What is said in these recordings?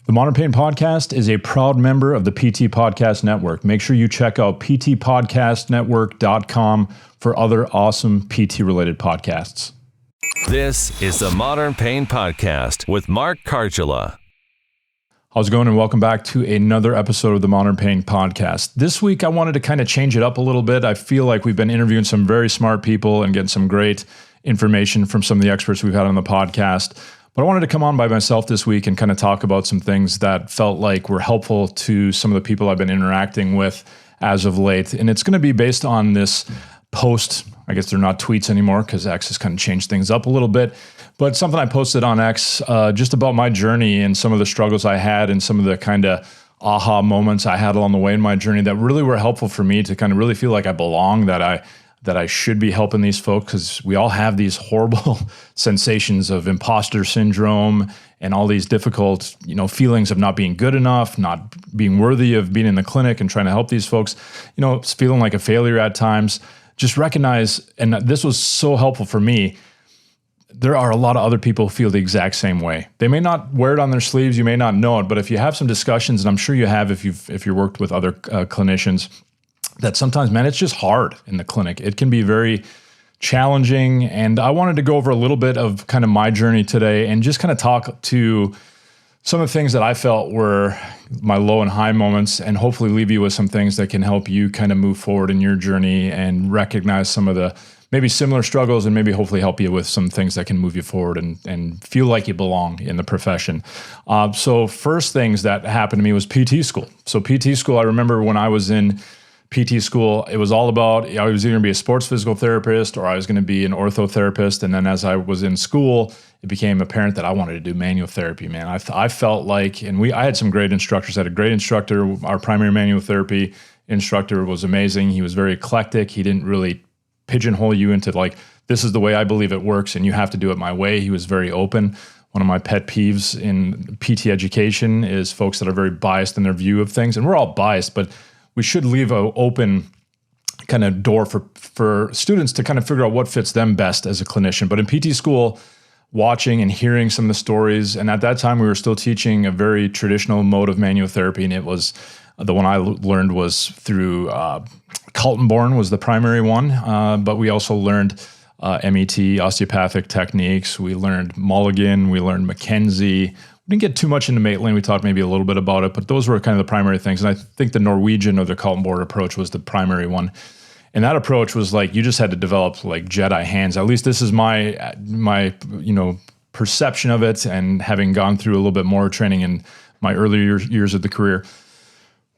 The Modern Pain Podcast is a proud member of the PT Podcast Network. Make sure you check out ptpodcastnetwork.com for other awesome PT-related podcasts. This is the Modern Pain Podcast with Mark Cargilla. How's it going? And welcome back to another episode of the Modern Pain Podcast. This week, I wanted to kind of change it up a little bit. I feel like we've been interviewing some very smart people and getting some great information from some of the experts we've had on the podcast. But I wanted to come on by myself this week and kind of talk about some things that felt like were helpful to some of the people I've been interacting with as of late. And it's going to be based on this post. I guess they're not tweets anymore because X has kind of changed things up a little bit. But something I posted on X just about my journey and some of the struggles I had and some of the kind of aha moments I had along the way in my journey that really were helpful for me to kind of really feel like I belong, that I should be helping these folks, because we all have these horrible sensations of imposter syndrome and all these difficult, feelings of not being good enough, not being worthy of being in the clinic and trying to help these folks, it's feeling like a failure at times. Just recognize, and this was so helpful for me, there are a lot of other people who feel the exact same way. They may not wear it on their sleeves, you may not know it, but if you have some discussions, and I'm sure you have if you've worked with other clinicians, that sometimes, man, it's just hard in the clinic. It can be very challenging. And I wanted to go over a little bit of kind of my journey today and just kind of talk to some of the things that I felt were my low and high moments, and hopefully leave you with some things that can help you kind of move forward in your journey and recognize some of the maybe similar struggles, and maybe hopefully help you with some things that can move you forward and feel like you belong in the profession. So first things that happened to me was PT school. So PT school, I remember when I was in PT school, it was all about, I was either going to be a sports physical therapist or I was going to be an orthotherapist. And then as I was in school, it became apparent that I wanted to do manual therapy, man. I felt like, and I had some great instructors. I had a great instructor. Our primary manual therapy instructor was amazing. He was very eclectic. He didn't really pigeonhole you into like, this is the way I believe it works and you have to do it my way. He was very open. One of my pet peeves in PT education is folks that are very biased in their view of things. And we're all biased, but we should leave an open kind of door for students to kind of figure out what fits them best as a clinician. But in PT school, watching and hearing some of the stories, and at that time we were still teaching a very traditional mode of manual therapy, and it was the one I learned was through Kaltenborn was the primary one, but we also learned MET, osteopathic techniques. We learned Mulligan, we learned McKenzie. We didn't get too much into Maitland. We talked maybe a little bit about it, but those were kind of the primary things. And I think the Norwegian or the Kaltenborn approach was the primary one. And that approach was like, you just had to develop like Jedi hands. At least this is my perception of it, and having gone through a little bit more training in my earlier years of the career,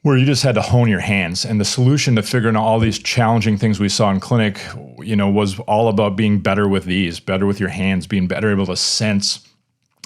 where you just had to hone your hands. And the solution to figuring out all these challenging things we saw in clinic, was all about being better with these, better with your hands, being better able to sense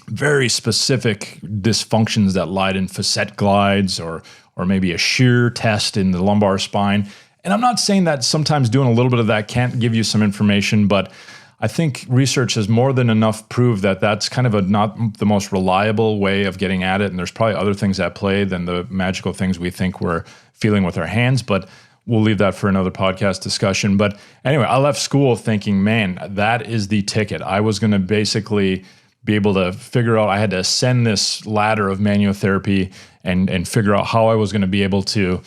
very specific dysfunctions that lied in facet glides or maybe a shear test in the lumbar spine. And I'm not saying that sometimes doing a little bit of that can't give you some information, but I think research has more than enough proved that that's kind of not the most reliable way of getting at it. And there's probably other things at play than the magical things we think we're feeling with our hands, but we'll leave that for another podcast discussion. But anyway, I left school thinking, man, that is the ticket. I was going to basically be able to figure out, I had to ascend this ladder of manual therapy and figure out how I was going to be able to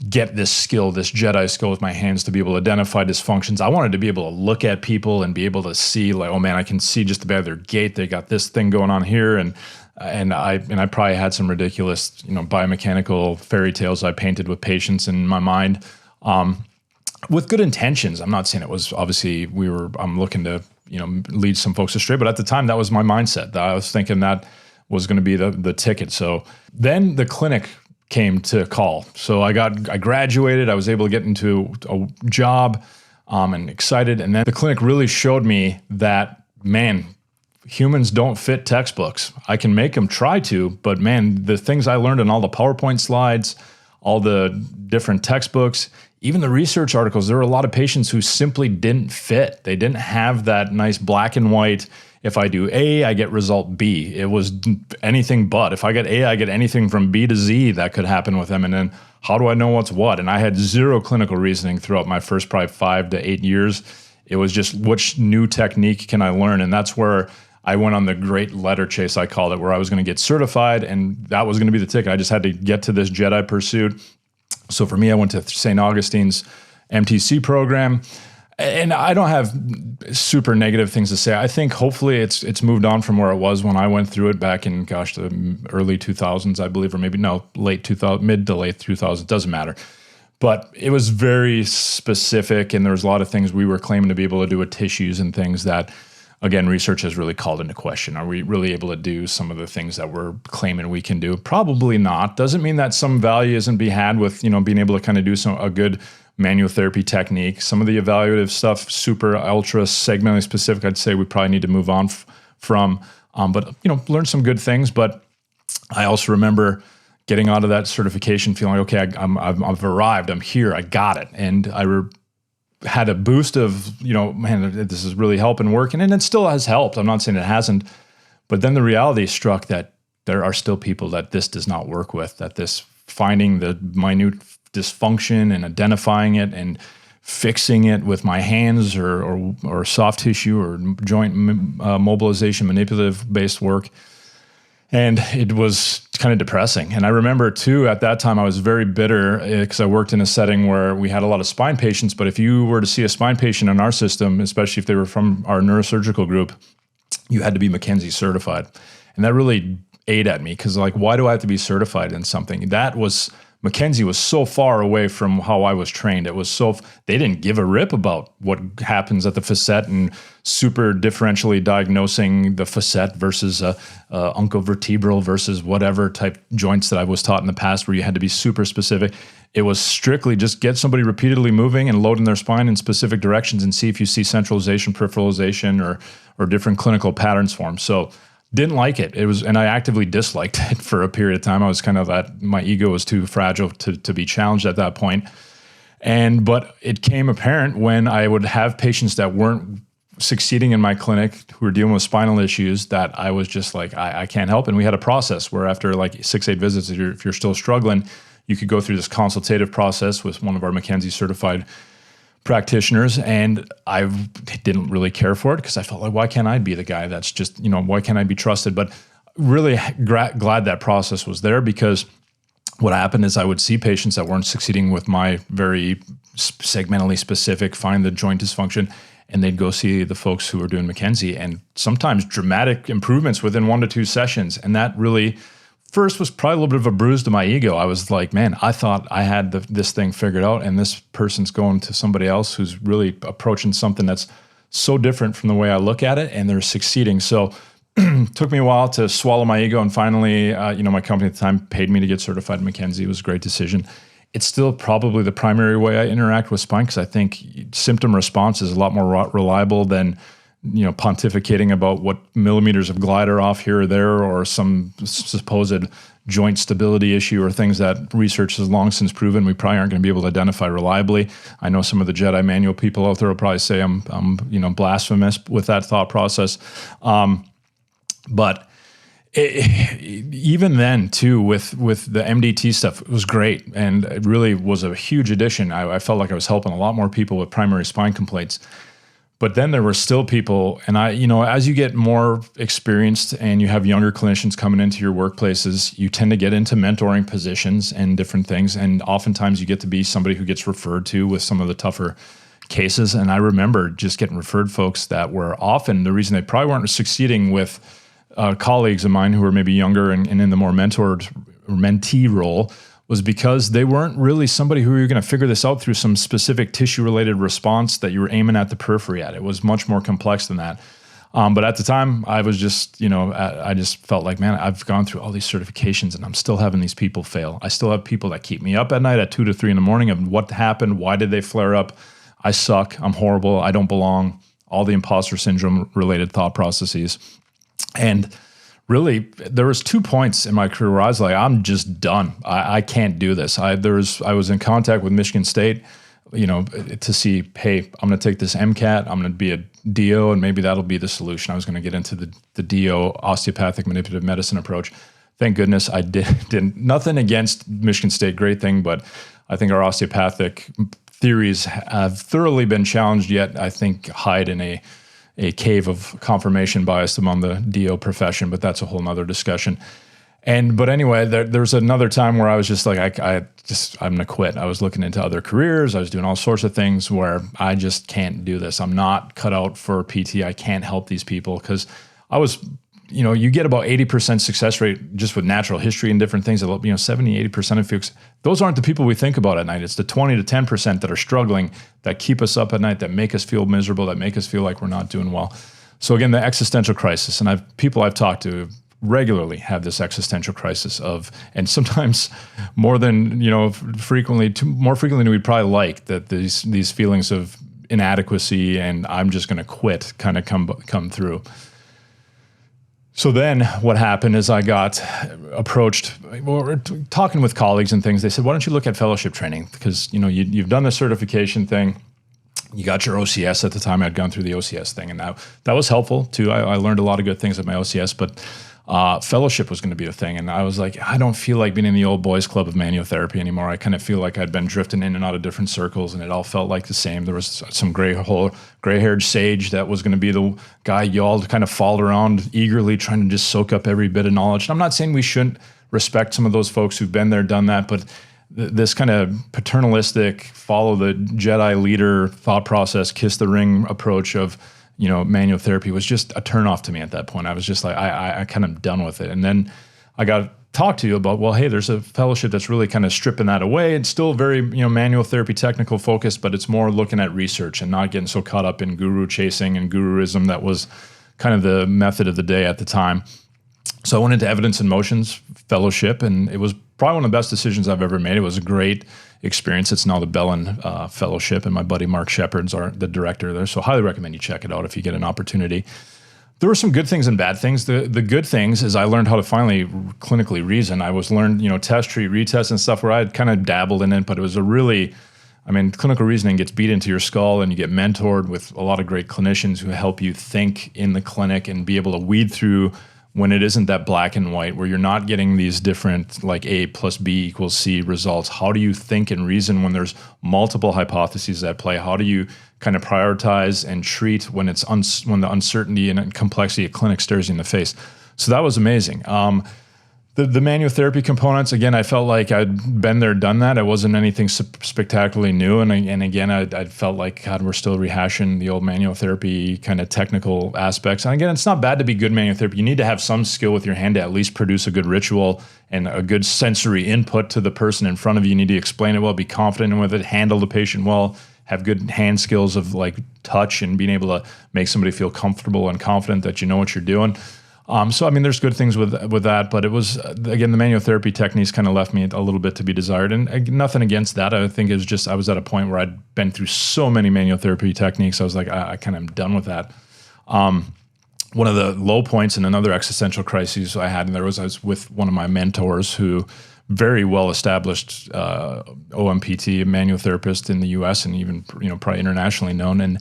get this skill, this Jedi skill with my hands to be able to identify dysfunctions. I wanted to be able to look at people and be able to see like, oh man, I can see just about their gait. They got this thing going on here. And I probably had some ridiculous, biomechanical fairy tales I painted with patients in my mind, with good intentions. I'm not saying it was obviously I'm looking to, lead some folks astray, but at the time that was my mindset. I was thinking that was going to be the ticket. So then the clinic came to call. So I graduated, I was able to get into a job, and excited. And then the clinic really showed me that, man, humans don't fit textbooks. I can make them try to, but man, the things I learned in all the PowerPoint slides, all the different textbooks, even the research articles, there were a lot of patients who simply didn't fit. They didn't have that nice black and white, if I do A, I get result B. It was anything but. If I get A, I get anything from B to Z that could happen with them. And then how do I know what's what? And I had zero clinical reasoning throughout my first probably 5 to 8 years. It was just which new technique can I learn? And that's where I went on the great letter chase, I called it, where I was going to get certified, and that was going to be the ticket. I just had to get to this Jedi pursuit. So for me, I went to St. Augustine's MTC program, and I don't have super negative things to say. I think hopefully it's moved on from where it was when I went through it back in, the early 2000s, I believe, or maybe late 2000, mid to late 2000s, doesn't matter. But it was very specific, and there was a lot of things we were claiming to be able to do with tissues and things that, again, research has really called into question. Are we really able to do some of the things that we're claiming we can do? Probably not. Doesn't mean that some value isn't be had with, being able to kind of do a good manual therapy technique. Some of the evaluative stuff, super ultra segmentally specific, I'd say we probably need to move on from. But learn some good things. But I also remember getting out of that certification feeling, okay, I've arrived, I'm here, I got it. And I had a boost of, man, this is really helping working. And it still has helped. I'm not saying it hasn't. But then the reality struck that there are still people that this does not work with, that this finding the minute dysfunction and identifying it and fixing it with my hands or soft tissue or joint mobilization, manipulative based work. And it was kind of depressing. And I remember too, at that time, I was very bitter because I worked in a setting where we had a lot of spine patients. But if you were to see a spine patient in our system, especially if they were from our neurosurgical group, you had to be McKenzie certified. And that really ate at me because why do I have to be certified in something? McKenzie was so far away from how I was trained. It was they didn't give a rip about what happens at the facet and super differentially diagnosing the facet versus uncovertebral versus whatever type joints that I was taught in the past where you had to be super specific. It was strictly just get somebody repeatedly moving and loading their spine in specific directions and see if you see centralization, peripheralization, or different clinical patterns form. So didn't like it. And I actively disliked it for a period of time. I was kind of my ego was too fragile to be challenged at that point. But it came apparent when I would have patients that weren't succeeding in my clinic who were dealing with spinal issues that I was just like, I can't help. And we had a process where after 6-8 visits, if you're still struggling, you could go through this consultative process with one of our McKenzie certified practitioners, and I didn't really care for it because I felt like, why can't I be the guy that's just, why can't I be trusted? But really glad that process was there because what happened is I would see patients that weren't succeeding with my very segmentally specific, find the joint dysfunction, and they'd go see the folks who were doing McKenzie, and sometimes dramatic improvements within 1 to 2 sessions. And that really first was probably a little bit of a bruise to my ego. I was like, man, I thought I had this thing figured out, and this person's going to somebody else who's really approaching something that's so different from the way I look at it, and they're succeeding. So it took me a while to swallow my ego, and finally, my company at the time paid me to get certified in McKenzie. It was a great decision. It's still probably the primary way I interact with spine because I think symptom response is a lot more reliable than pontificating about what millimeters of glide are off here or there, or some supposed joint stability issue, or things that research has long since proven we probably aren't going to be able to identify reliably. I know some of the Jedi manual people out there will probably say I'm blasphemous with that thought process. But even then too, with the MDT stuff, it was great. And it really was a huge addition. I felt like I was helping a lot more people with primary spine complaints. But then there were still people, and as you get more experienced and you have younger clinicians coming into your workplaces, you tend to get into mentoring positions and different things. And oftentimes you get to be somebody who gets referred to with some of the tougher cases. And I remember just getting referred folks that were often the reason they probably weren't succeeding with colleagues of mine who were maybe younger and in the more mentored or mentee role was because they weren't really somebody who you're going to figure this out through some specific tissue-related response that you were aiming at the periphery at. It was much more complex than that. But at the time, I was just, I just felt like, man, I've gone through all these certifications and I'm still having these people fail. I still have people that keep me up at night at 2 to 3 in the morning of what happened, why did they flare up? I suck, I'm horrible, I don't belong, all the imposter syndrome-related thought processes. And really, there was 2 points in my career where I was like, I'm just done. I can't do this. I was in contact with Michigan State, to see, hey, I'm going to take this MCAT, I'm going to be a DO, and maybe that'll be the solution. I was going to get into the DO, osteopathic manipulative medicine approach. Thank goodness I didn't. Nothing against Michigan State, great thing, but I think our osteopathic theories have thoroughly been challenged, yet I think hide in a cave of confirmation bias among the DO profession, but that's a whole nother discussion. But anyway, there's another time where I was just like, I'm going to quit. I was looking into other careers. I was doing all sorts of things where I just can't do this. I'm not cut out for PT. I can't help these people because I was, you get about 80% success rate just with natural history and different things. 70, 80% of folks, those aren't the people we think about at night. It's the 20 to 10% that are struggling, that keep us up at night, that make us feel miserable, that make us feel like we're not doing well. So again, the existential crisis, and people I've talked to regularly have this existential crisis and sometimes more than, more frequently than we'd probably like, that these feelings of inadequacy and I'm just going to quit kind of come through. So then what happened is I got approached, talking with colleagues and things. They said, why don't you look at fellowship training? Because, you've done the certification thing. You got your OCS at the time. I'd gone through the OCS thing, and that was helpful too. I learned a lot of good things at my OCS, but fellowship was going to be the thing. And I was like, I don't feel like being in the old boys club of manual-therapy anymore. I kind of feel like I'd been drifting in and out of different circles, and it all felt like the same. There was some gray-haired sage that was going to be the guy you all kind of followed around eagerly trying to just soak up every bit of knowledge. And I'm not saying we shouldn't respect some of those folks who've been there, done that, but this kind of paternalistic, follow the Jedi leader thought process, kiss the ring approach of manual therapy was just a turnoff to me at that point. I was just like, I kind of done with it. And then I got talked to you about, well, hey, there's a fellowship that's really kind of stripping that away. It's still very, manual therapy technical focused, but it's more looking at research and not getting so caught up in guru chasing and guruism. That was kind of the method of the day at the time. So I went into Evidence in Motion's fellowship, and it was probably one of the best decisions I've ever made. It was a great experience. It's now the Bellin Fellowship, and my buddy Mark Shepard's the director there. So highly recommend you check it out if you get an opportunity. There were some good things and bad things. The good things is I learned how to finally clinically reason. I learned, test, treat, retest and stuff where I had kind of dabbled in it, but it was clinical reasoning gets beat into your skull, and you get mentored with a lot of great clinicians who help you think in the clinic and be able to weed through when it isn't that black and white, where you're not getting these different like A plus B equals C results. How do you think and reason when there's multiple hypotheses at play? How do you kind of prioritize and treat when when the uncertainty and complexity of clinic stares you in the face? So that was amazing. The manual therapy components, again, I felt like I'd been there, done that. It wasn't anything spectacularly new. And again, I felt like, God, we're still rehashing the old manual therapy kind of technical aspects. And again, it's not bad to be good manual therapy. You need to have some skill with your hand to at least produce a good ritual and a good sensory input to the person in front of you. You need to explain it well, be confident with it, handle the patient well, have good hand skills of like touch and being able to make somebody feel comfortable and confident that you know what you're doing. So, there's good things with that, but it was, again, the manual therapy techniques kind of left me a little bit to be desired, and nothing against that. I think it was just, I was at a point where I'd been through so many manual therapy techniques. I was like, I kind of am done with that. One of the low points and another existential crisis I had, and I was with one of my mentors who very well established OMPT, a manual therapist in the US and even, probably internationally known, and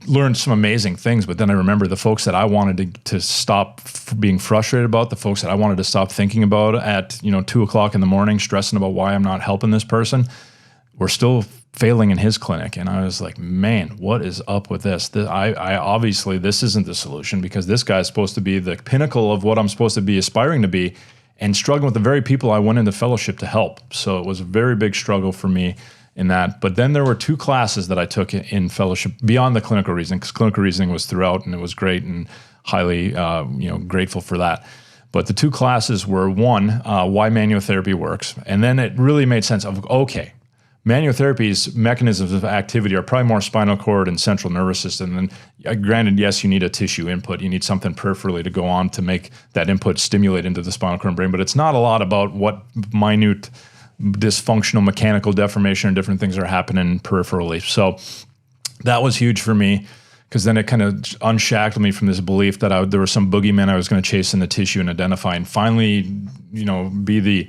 learned some amazing things. But then I remember the folks that I wanted to stop being frustrated about, the folks that I wanted to stop thinking about at 2:00 in the morning, stressing about why I'm not helping this person, were still failing in his clinic. And I was like, man, what is up with this? I obviously this isn't the solution, because this guy is supposed to be the pinnacle of what I'm supposed to be aspiring to be, and struggling with the very people I went into fellowship to help. So it was a very big struggle for me in that. But then there were 2 classes that I took in fellowship beyond the clinical reasoning, because clinical reasoning was throughout and it was great, and highly grateful for that. But the 2 classes were, one, why manual therapy works. And then it really made sense of, okay, manual therapy's mechanisms of activity are probably more spinal cord and central nervous system. And granted, yes, you need a tissue input. You need something peripherally to go on to make that input stimulate into the spinal cord and brain. But it's not a lot about what minute dysfunctional mechanical deformation and different things are happening peripherally. So that was huge for me, because then it kind of unshackled me from this belief that there was some boogeyman I was going to chase in the tissue and identify and finally, be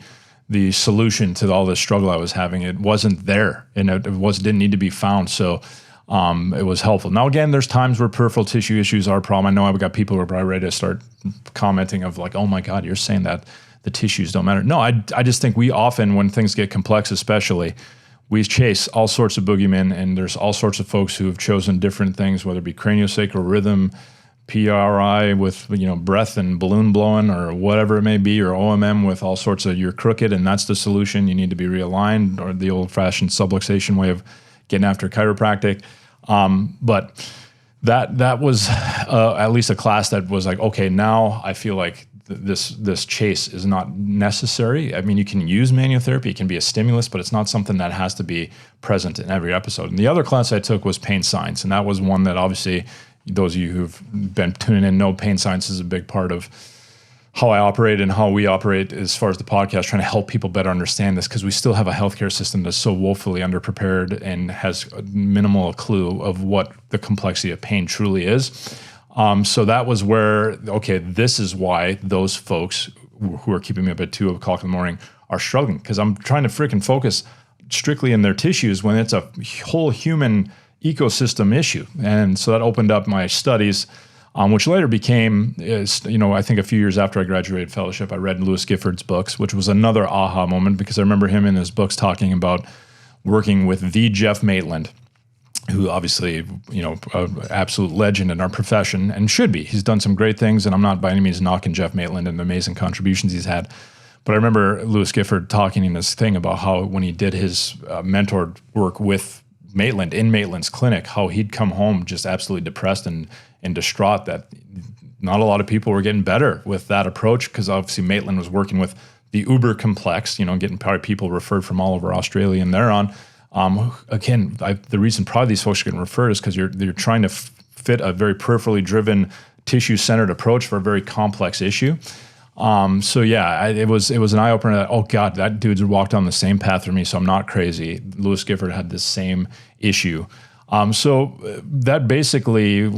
the solution to all this struggle I was having. It wasn't there, and it didn't need to be found. So it was helpful. Now, again, there's times where peripheral tissue issues are a problem. I know I've got people who are probably ready to start commenting of like, oh my God, you're saying that the tissues don't matter. No, I just think we often, when things get complex especially, we chase all sorts of boogeymen, and there's all sorts of folks who have chosen different things, whether it be craniosacral rhythm, PRI with breath and balloon blowing, or whatever it may be, or OMM with all sorts of you're crooked and that's the solution. You need to be realigned, or the old-fashioned subluxation way of getting after chiropractic. But that was at least a class that was like, okay, now I feel like this chase is not necessary. I mean, you can use manual therapy, it can be a stimulus, but it's not something that has to be present in every episode. And the other class I took was pain science, and that was one that obviously those of you who've been tuning in know pain science is a big part of how I operate and how we operate as far as the podcast, trying to help people better understand this, because we still have a healthcare system that's so woefully underprepared and has minimal clue of what the complexity of pain truly is. So that was where, okay, this is why those folks who are keeping me up at 2 o'clock in the morning are struggling, because I'm trying to freaking focus strictly in their tissues when it's a whole human ecosystem issue. And so that opened up my studies, which later became, I think a few years after I graduated fellowship, I read Louis Gifford's books, which was another aha moment, because I remember him in his books talking about working with the Jeff Maitland, who obviously, an absolute legend in our profession and should be. He's done some great things, and I'm not by any means knocking Jeff Maitland and the amazing contributions he's had. But I remember Louis Gifford talking in this thing about how when he did his mentored work with Maitland in Maitland's clinic, how he'd come home just absolutely depressed and distraught that not a lot of people were getting better with that approach, because obviously Maitland was working with the uber complex, getting probably people referred from all over Australia and thereon. The reason probably these folks are getting referred is because you're trying to fit a very peripherally driven, tissue-centered approach for a very complex issue. It was an eye opener that, oh God, that dude's walked on the same path for me, so I'm not crazy. Louis Gifford had the same issue. So that basically,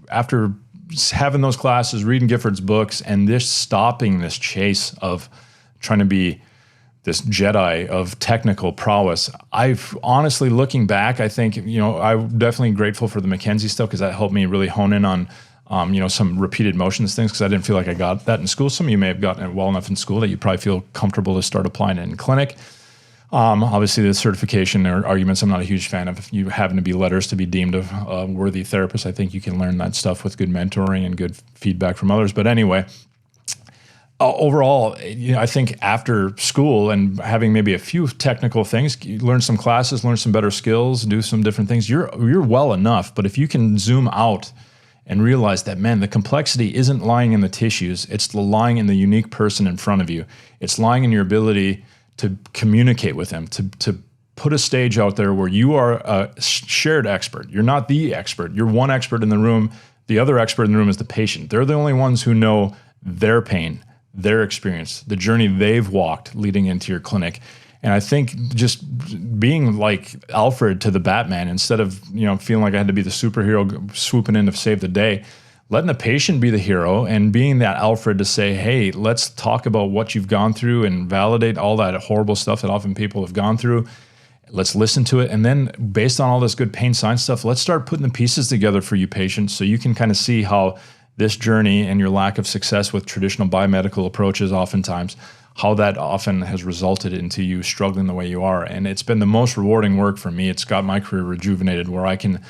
after having those classes, reading Gifford's books, and this stopping this chase of trying to be this Jedi of technical prowess, I've honestly, looking back, I think, I'm definitely grateful for the McKenzie stuff, because that helped me really hone in on some repeated motions things, because I didn't feel like I got that in school. Some of you may have gotten it well enough in school that you probably feel comfortable to start applying it in clinic. Obviously, the certification or arguments, I'm not a huge fan of. If you happen to be letters to be deemed a worthy therapist, I think you can learn that stuff with good mentoring and good feedback from others. But anyway, overall, I think after school and having maybe a few technical things, you learn some classes, learn some better skills, do some different things, you're well enough. But if you can zoom out and realize that, man, the complexity isn't lying in the tissues, it's lying in the unique person in front of you. It's lying in your ability to communicate with them, to put a stage out there where you are a shared expert. You're not the expert. You're one expert in the room. The other expert in the room is the patient. They're the only ones who know their pain, their experience, the journey they've walked leading into your clinic. And I think just being like Alfred to the Batman, instead of feeling like I had to be the superhero swooping in to save the day, letting the patient be the hero and being that Alfred to say, hey, let's talk about what you've gone through and validate all that horrible stuff that often people have gone through. Let's listen to it. And then based on all this good pain science stuff, let's start putting the pieces together for you patients, so you can kind of see how this journey and your lack of success with traditional biomedical approaches oftentimes, how that often has resulted into you struggling the way you are. And it's been the most rewarding work for me. It's got my career rejuvenated, where I can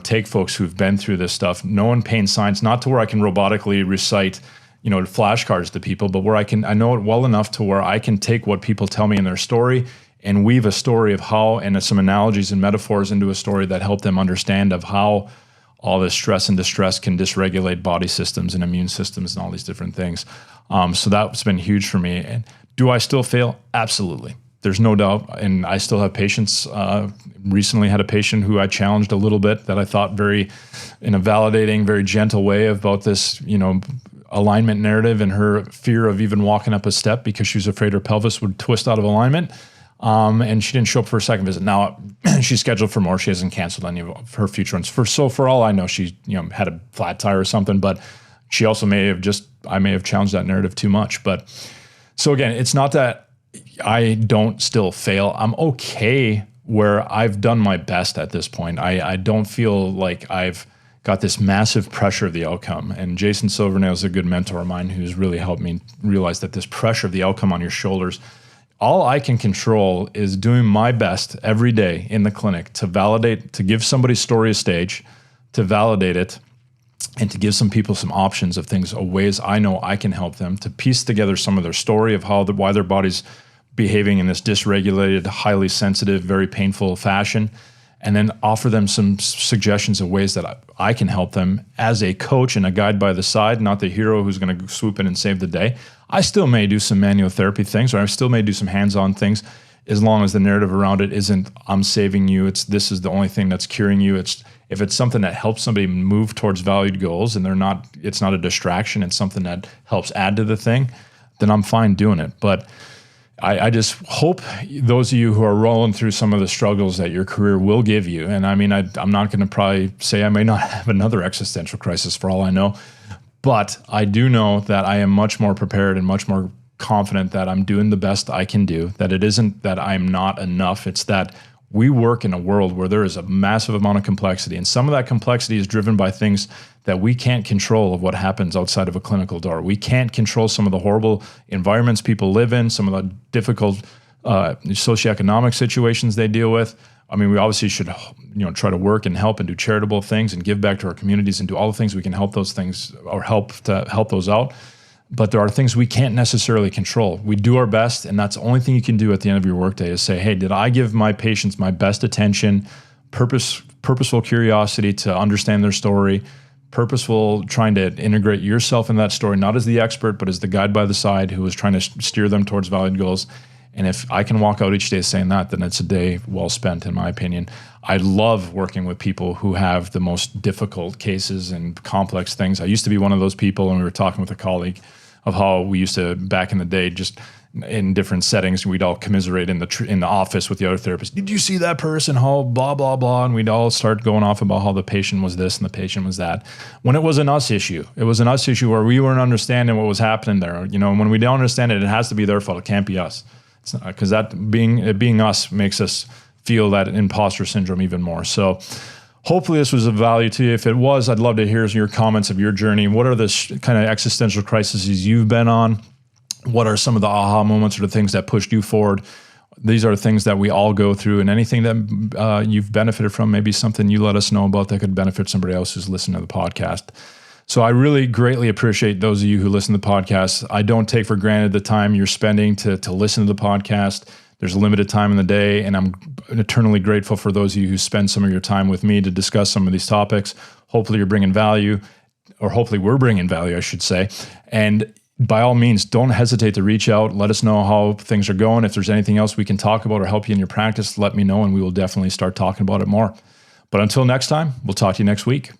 take folks who've been through this stuff, knowing pain science, not to where I can robotically recite, flashcards to people, but where I know it well enough to where I can take what people tell me in their story and weave a story of how, and some analogies and metaphors into a story that help them understand of how all this stress and distress can dysregulate body systems and immune systems and all these different things. So that's been huge for me. And do I still fail? Absolutely. There's no doubt. And I still have patients. Recently had a patient who I challenged a little bit, that I thought in a validating, very gentle way about this, alignment narrative, and her fear of even walking up a step because she was afraid her pelvis would twist out of alignment. And she didn't show up for a second visit. Now she's scheduled for more. She hasn't canceled any of her future ones. For all I know, she had a flat tire or something, but she also I may have challenged that narrative too much. But so again, it's not that I don't still fail. I'm okay where I've done my best at this point. I don't feel like I've got this massive pressure of the outcome. And Jason Silvernail is a good mentor of mine who's really helped me realize that this pressure of the outcome on your shoulders all I can control is doing my best every day in the clinic to validate, to give somebody's story a stage, to validate it, and to give some people some options of things, of ways I know I can help them to piece together some of their story of why their body's behaving in this dysregulated, highly sensitive, very painful fashion, and then offer them some suggestions of ways that I can help them as a coach and a guide by the side, not the hero who's going to swoop in and save the day. I still may do some manual therapy things, or I still may do some hands-on things, as long as the narrative around it isn't I'm saving you, this is the only thing that's curing you. If it's something that helps somebody move towards valued goals and it's not a distraction, it's something that helps add to the thing, then I'm fine doing it. But I just hope those of you who are rolling through some of the struggles that your career will give you, and I mean, I'm not going to probably say I may not have another existential crisis for all I know, but I do know that I am much more prepared and much more confident that I'm doing the best I can do, that it isn't that I'm not enough. It's that we work in a world where there is a massive amount of complexity, and some of that complexity is driven by things that we can't control of what happens outside of a clinical door. We can't control some of the horrible environments people live in, some of the difficult socioeconomic situations they deal with. I mean, we obviously should, try to work and help and do charitable things and give back to our communities and do all the things we can help those things or help those out. But there are things we can't necessarily control. We do our best, and that's the only thing you can do at the end of your workday is say, hey, did I give my patients my best attention, purposeful curiosity to understand their story, purposeful trying to integrate yourself in that story, not as the expert, but as the guide by the side who was trying to steer them towards valued goals. And if I can walk out each day saying that, then it's a day well spent, in my opinion. I love working with people who have the most difficult cases and complex things. I used to be one of those people, and we were talking with a colleague of how we used to, back in the day, just in different settings, we'd all commiserate in the office with the other therapists. Did you see that person? How blah, blah, blah. And we'd all start going off about how the patient was this and the patient was that. When it was an us issue. It was an us issue where we weren't understanding what was happening there. When we don't understand it, it has to be their fault. It can't be us. Because that being us makes us feel that imposter syndrome even more. So hopefully this was of value to you. If it was, I'd love to hear your comments of your journey. What are the kind of existential crises you've been on? What are some of the aha moments or the things that pushed you forward? These are things that we all go through, and anything that you've benefited from, maybe something you let us know about that could benefit somebody else who's listening to the podcast. So I really greatly appreciate those of you who listen to the podcast. I don't take for granted the time you're spending to listen to the podcast. There's a limited time in the day, and I'm eternally grateful for those of you who spend some of your time with me to discuss some of these topics. Hopefully you're bringing value, or hopefully we're bringing value, I should say. And by all means, don't hesitate to reach out. Let us know how things are going. If there's anything else we can talk about or help you in your practice, let me know, and we will definitely start talking about it more. But until next time, we'll talk to you next week.